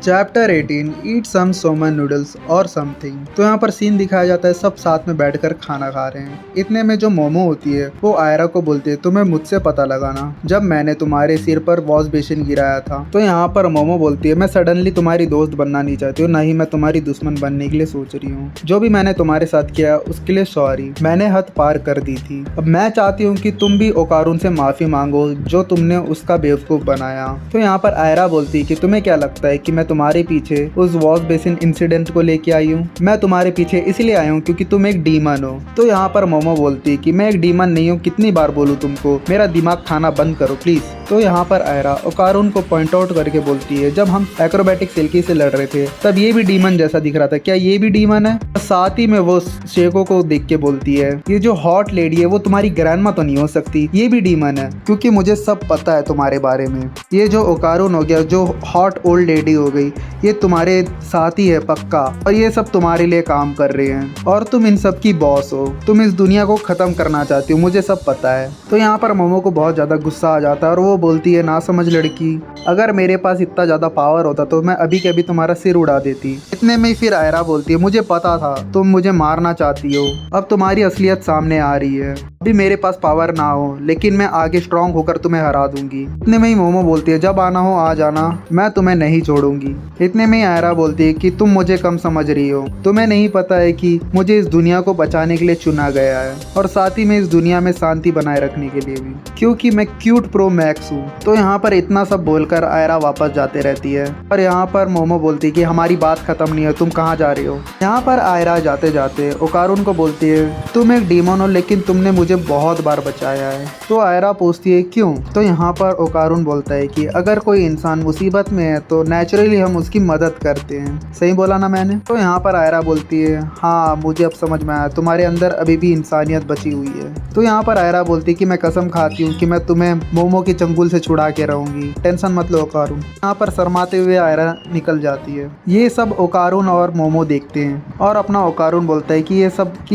Chapter 18 ईट सम Soman noodles और something. तो यहाँ पर सीन दिखाया जाता है, सब साथ में बैठकर खाना खा रहे हैं। इतने में जो मोमो होती है वो आयरा को बोलती है तुम्हें मुझसे पता लगाना जब मैंने तुम्हारे सिर पर वॉश बेसिन गिराया था। तो यहाँ पर मोमो बोलती है मैं सडनली तुम्हारी दोस्त बनना नहीं चाहती हूँ, ना ही मैं तुम्हारी दुश्मन बनने के लिए सोच रही हूँ। जो भी मैंने तुम्हारे साथ किया उसके लिए सॉरी, मैंने हद पार कर दी थी। अब मैं चाहती हूँ कि तुम भी ओकारून से माफी मांगो जो तुमने उसका बेवकूफ बनाया। तो यहाँ पर आयरा बोलती है कि तुम्हें क्या लगता है कि मैं तुम्हारे पीछे उस वॉश बेसिन इंसिडेंट को लेके आई हूँ? मैं तुम्हारे पीछे इसलिए आई हूँ क्योंकि तुम एक डीमन हो। तो यहाँ पर मोमो बोलती है कि मैं एक डीमन नहीं हूँ, कितनी बार बोलूँ तुमको, मेरा दिमाग खाना बंद करो प्लीज। तो यहाँ पर आयरा ओकारून को पॉइंट आउट करके बोलती है जब हम एक्रोबैटिक सिल्की से लड़ रहे थे तब ये भी डीमन जैसा दिख रहा था, क्या ये भी डीमन है? साथ ही में वो शेको को देख के बोलती है ये जो हॉट लेडी है वो तुम्हारी ग्रैंडमा तो नहीं हो सकती, ये भी डीमन है, क्योंकि मुझे सब पता है तुम्हारे बारे में। ये जो ओकारून हो गया, जो हॉट ओल्ड लेडी हो गई, ये तुम्हारे साथी है पक्का, और ये सब तुम्हारे लिए काम कर रहे हैं और तुम इन सब की बॉस हो, तुम इस दुनिया को खत्म करना चाहती हो, मुझे सब पता है। तो यहाँ पर मोमो को बहुत ज्यादा गुस्सा आ जाता है और वो बोलती है ना समझ लड़की, अगर मेरे पास इतना ज्यादा पावर होता तो मैं अभी के अभी तुम्हारा सिर उड़ा देती। इतने में ही फिर आयरा बोलती है मुझे पता था तुम मुझे मारना चाहती हो, अब तुम्हारी असलियत सामने आ रही है। अभी मेरे पास पावर ना हो लेकिन मैं आगे स्ट्रांग होकर तुम्हें हरा दूंगी। इतने में ही मोमो बोलती है जब आना हो आ जाना, मैं तुम्हें नहीं छोड़ूंगी। इतने में ही आयरा बोलती है कि तुम मुझे कम समझ रही हो, तुम्हें नहीं पता है कि मुझे इस दुनिया को बचाने के लिए चुना गया है और साथ ही में इस दुनिया में शांति बनाए रखने के लिए भी, क्योंकि मैं क्यूट प्रो मैक्स हूँ। तो यहाँ पर इतना सब बोलकर आयरा वापस जाते रहती है और यहाँ पर मोमो बोलती है कि हमारी बात खत्म नहीं है, तुम कहाँ जा रही हो? यहाँ पर आयरा जाते जाते ओकारून को बोलती है तुम एक डीमन हो लेकिन तुमने मुझे बहुत बार बचाया है। तो आयरा पूछती है क्यों? तो यहाँ पर ओकारून बोलता है कि अगर कोई इंसान मुसीबत में है तो नेचुरली हम उसकी मदद करते हैं। सही बोला ना मैंने? तो यहाँ पर आयरा बोलती है हाँ मुझे अब समझ में आया, तुम्हारे अंदर अभी भी इंसानियत बची हुई है। तो यहाँ पर आयरा बोलती है कि मैं कसम खाती हूँ कि मैं तुम्हें मोमो के चंगुल से छुड़ा के रहूंगी, टेंशन मत लो ओकारून। यहाँ पर शर्माते हुए आयरा निकल जाती है। ये सब ओकारून और मोमो देखते हैं और अपना ओकारून बोलता है कि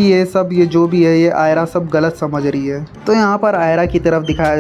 ये जो भी है ये आयरा सब गलत समझ रही है। तो यहाँ पर आयरा की तरफ दिखाया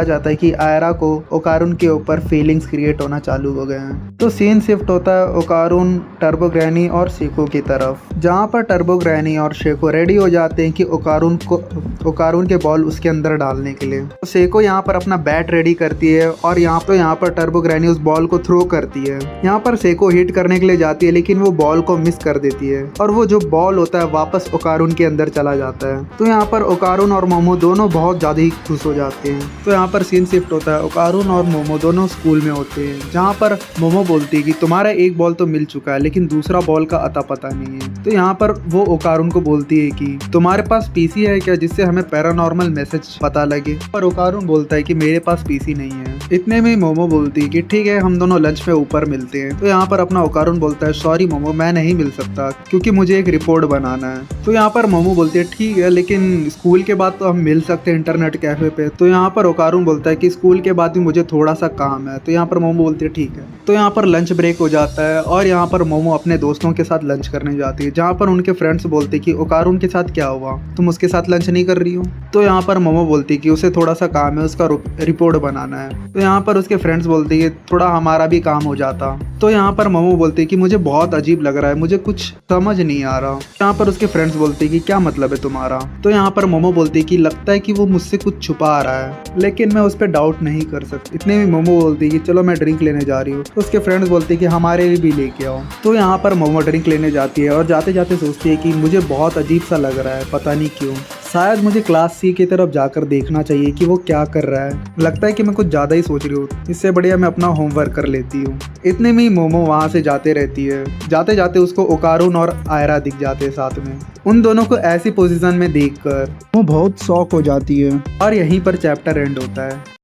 जाता है कि आयरा को ओकारून के ऊपर फीलिंग्स क्रिएट होना चालू हो गए हैं। तो सीन शिफ्ट होता है ओकारून, टर्बो ग्रैनी और शेको की तरफ, जहाँ पर टर्बो ग्रैनी और शेको रेडी हो जाते हैं कि ओकारून के बॉल उसके अंदर डालने के लिए। तो शेको यहाँ पर अपना बैट रेडी करती है और यहाँ पर टर्बो ग्रैनी उस बॉल को थ्रो करती है। यहाँ पर शेको हिट करने के लिए जाती है लेकिन वो बॉल को मिस कर देती है और वो जो बॉल होता है वापस ओकारून के अंदर चला जाता है। तो यहाँ पर ओकारून और मोमो दोनों बहुत ज्यादा ही खुश हो जाते हैं। तो यहाँ पर सीन शिफ्ट होता है, ओकारून और मोमो दोनों स्कूल में होते हैं, जहाँ पर मोमो बोलती है कि तुम्हारा एक बॉल तो मिल चुका है लेकिन दूसरा बॉल का अता पता नहीं है। तो यहाँ पर वो ओकारून को बोलती है कि तुम्हारे पास पीसी है क्या जिससे हमें पैरानॉर्मल मैसेज पता लगे? पर ओकारून बोलता है कि मेरे पास पीसी नहीं है। इतने में मोमो बोलती है कि ठीक है हम दोनों लंच में ऊपर मिलते हैं। तो यहाँ पर अपना ओकारून बोलता है सॉरी मोमो मैं नहीं मिल सकता क्योंकि मुझे एक रिपोर्ट बनाना है। तो यहाँ पर मोमो बोलती है ठीक है लेकिन स्कूल के बाद तो हम मिल सकते हैं इंटरनेट कैफे पे। तो यहाँ पर ओकारून बोलता है कि स्कूल के बाद भी मुझे थोड़ा सा काम है। तो यहाँ पर मोमो बोलती है ठीक है। तो यहाँ पर लंच ब्रेक हो जाता है और यहाँ पर मोमो अपने दोस्तों के साथ लंच करने जाती है, जहाँ पर उनके फ्रेंड्स बोलते हैं कि ओकारून के साथ क्या हुआ, तुम उसके साथ लंच नहीं कर रही हो? तो यहाँ पर मोमो बोलती है कि उसे थोड़ा सा काम है, उसका रिपोर्ट बनाना है। तो यहाँ पर उसके फ्रेंड्स बोलते हैं कि थोड़ा हमारा भी काम हो जाता। तो यहाँ पर मोमो बोलते हैं कि मुझे बहुत अजीब लग रहा है, मुझे कुछ समझ नहीं आ रहा। यहाँ पर उसके फ्रेंड्स बोलते हैं कि क्या मतलब है तुम्हारा? तो यहाँ पर मोमो बोलती है कि लगता है कि वो मुझसे कुछ छुपा रहा है लेकिन मैं उस पर डाउट नहीं कर सकती। इतने में मोमो बोलती है कि चलो मैं ड्रिंक लेने जा रही हूँ। तो उसके फ्रेंड्स बोलते हैं कि हमारे लिए भी लेके आओ। तो यहाँ पर मोमो ड्रिंक लेने जाती है और जाते जाते सोचती है कि मुझे बहुत अजीब सा लग रहा है, पता नहीं क्यों, शायद मुझे क्लास सी की तरफ जाकर देखना चाहिए कि वो क्या कर रहा है। लगता है कि मैं कुछ ज़्यादा ही सोच रही हूँ, इससे बढ़िया मैं अपना होमवर्क कर लेती हूँ। इतने में ही मोमो वहाँ से जाते रहती है। जाते जाते उसको ओकारून और आयरा दिख जाते हैं साथ में। उन दोनों को ऐसी पोजीशन में देखकर वो बहुत शॉक हो जाती है और यहीं पर चैप्टर एंड होता है।